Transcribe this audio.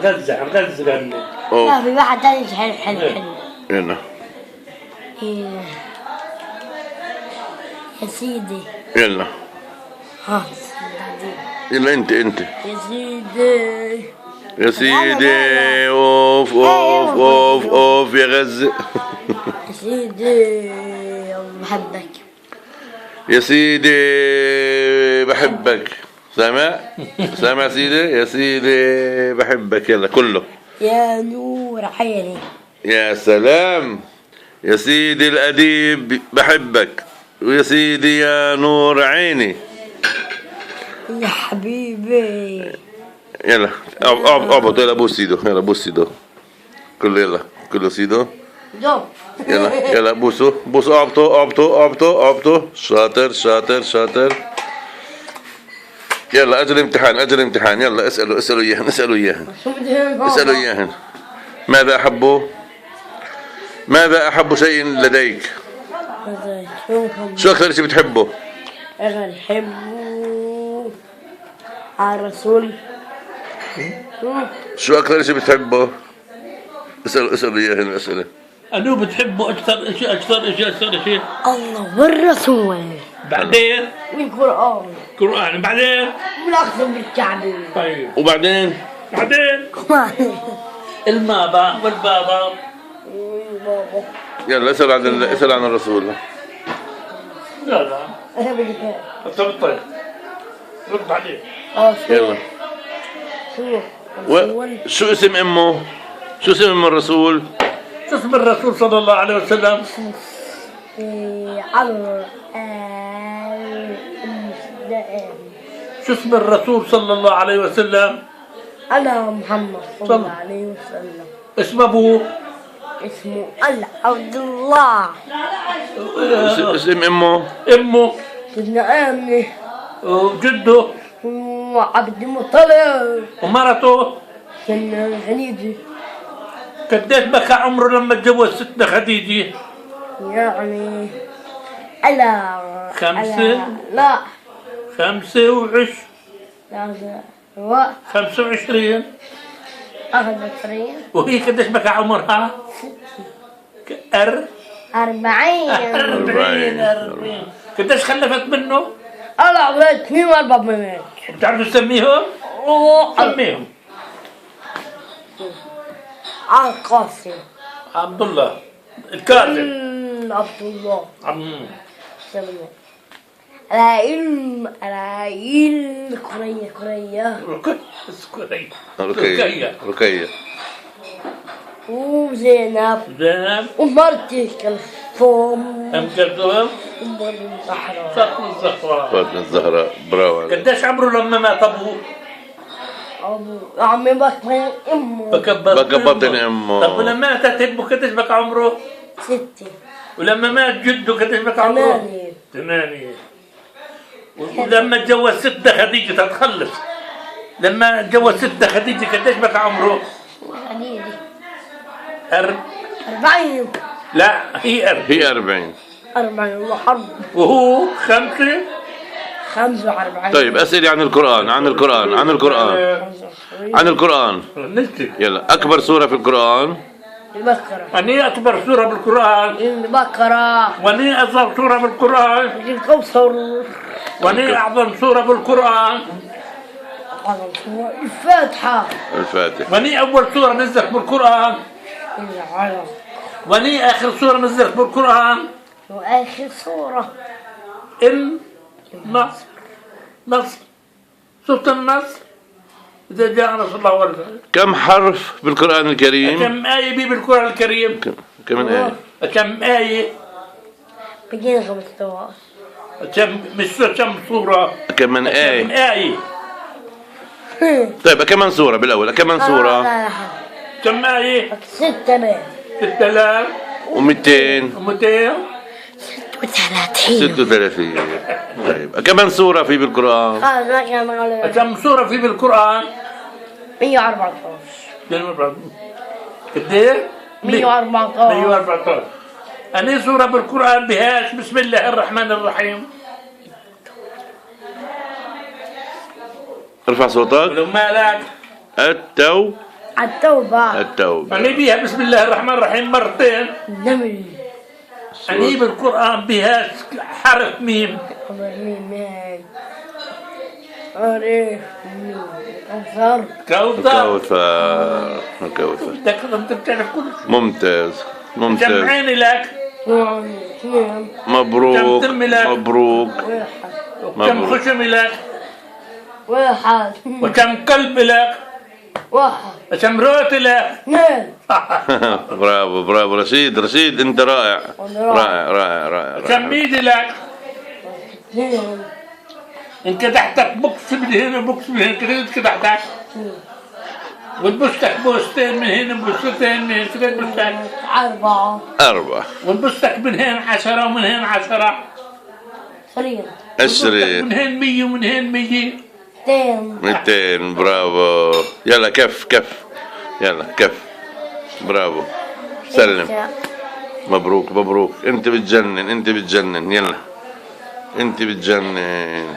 غزة عن غزة غني. لا في واحد تاني حلو. يلا يا سيدي. يلا ها يلا انت يا سيدي. يا سيدي. اوف اوف اوف اوف يا غزة. يا سيدي بحبك. يا سيدي بحبك. سامع سيدي. يا سيدي بحبك. يلا كله. يا نور عيني. يا سلام. يا سيدي الأديب بحبك. ويا سيدي يا نور عيني. يا حبيبي. يلا اعبط. يلا بوس ايده. يلا بوس ايده كله. يلا كله سيده. يلا بوسوا اعبطوا. شاطر. يلا اجل امتحان. يلا اسألوا اياهن. ماذا أحب شيء لديك؟ شو أكثر شيء بتحبه؟ أنا بحب الرسول. شو أكثر شيء بتحبه؟ اسألوا إياهن الأسئلة. أنو بتحبه أكثر شيء؟ الله والرسول. بعدين القرآن. بعدين والأخذ بالكعبة. طيب وبعدين المابا والبابا. يلا اسأل عن الرسول. لا طيب رد عليه. يلا شو اسم أمه؟ شو اسم أم الرسول؟ شو اسم الرسول صلى الله عليه وسلم؟ شو اسم الرسول صلى الله عليه وسلم؟ أنا محمد صلى الله عليه وسلم. اسم أبوه؟ اسمه عبد الله. اسم أمه؟ سيدنا آمنة. وجده؟ وعبد المطلب. ومرته؟ كان خديجة. قديش بكى عمره لما تجوز ستنا خديجة؟ يعني 5 لا 25 هو 25. أخذ 20. وهي قديش بكى عمرها؟ 40. قديش خلفت منه؟ أنا عمري 2 و4 بنات. بتعرفوا تسميهم؟ سميهم. القاسم. عبد الله الكاظم. عبد الله. رايل رقية. وزينب. ومرتي كلثوم. كلثوم. فاطمة الزهراء. برافو. قديش عمره لما مات أبوه؟ عمي بكبر أمه. بكبر أمه. طب ولما ماتت أمه قديش بقى عمره؟ 6. ولما مات جده قديش بقى عمره؟ 8. ولما تجوز ستة خديجة تتخلص. لما تجوز ستة خديجة قديش بقى عمره؟ خديجة 40. لا هي 40. 40 الله حرب. وهو 45. طيب أسئلة عن القرآن. يلا أكبر سورة في القرآن؟ البقرة. أني أكبر سورة بالقرآن؟ البقرة. وأني أصغر سورة بالقرآن؟ الكوثر. وأني أعظم سورة بالقرآن؟ أعظم سورة الفاتحة. وأني أول سورة نزلت بالقرآن؟ العلق. وأني آخر سورة نزلت بالقرآن؟ وآخر سورة النصر. سورة النصر إذا جاء نصر الله والفتح. كم حرف بالقرآن الكريم؟ كم آية بالقرآن الكريم؟ كم آية؟ كم آية؟ بقينا 15. كم سورة؟ كم آية؟ طيب كمان سورة بالأول. كمان سورة. كم آية؟ 6000. 200. 36. طيب كمان سورة في بالقرآن. كم سورة في بالقرآن؟ 114. قديش؟ 114. أني سورة بالقرآن بهاش بسم الله الرحمن الرحيم. ارفع صوتك. ولو مالك التوبة. التوبة. يعني بيها بسم الله الرحمن الرحيم مرتين. جميل. يعني بالقرآن بها حرف ميم. ميم. عريف. كوثر. كوثر. كوثر. انت بتعرف كل شيء. ممتاز كم ممتاز. عين لك؟ اثنين. مبروك كم تم لك؟ مبروك. وكم مبروك. خشم لك؟ واحد. وكم قلب لك؟ واحد. وكم روت لك؟ اثنين. برافو برافو رشيد انت رائع رائع. كم ايدي لك؟ اثنين. انكدحتك بوكس من هنا وبوكس من هنا كده انكدحتك. وتبستك بوستين من هنا وبوستين من هنا كده تبستك. أربعة. ونبستك من هنا 10 ومن هنا 10. 20. من هنا 100 ومن هنا 100. 200. برافو. يلا كف يلا كف. برافو. سلم. مبروك انت بتجنن يلا انت بتجنن.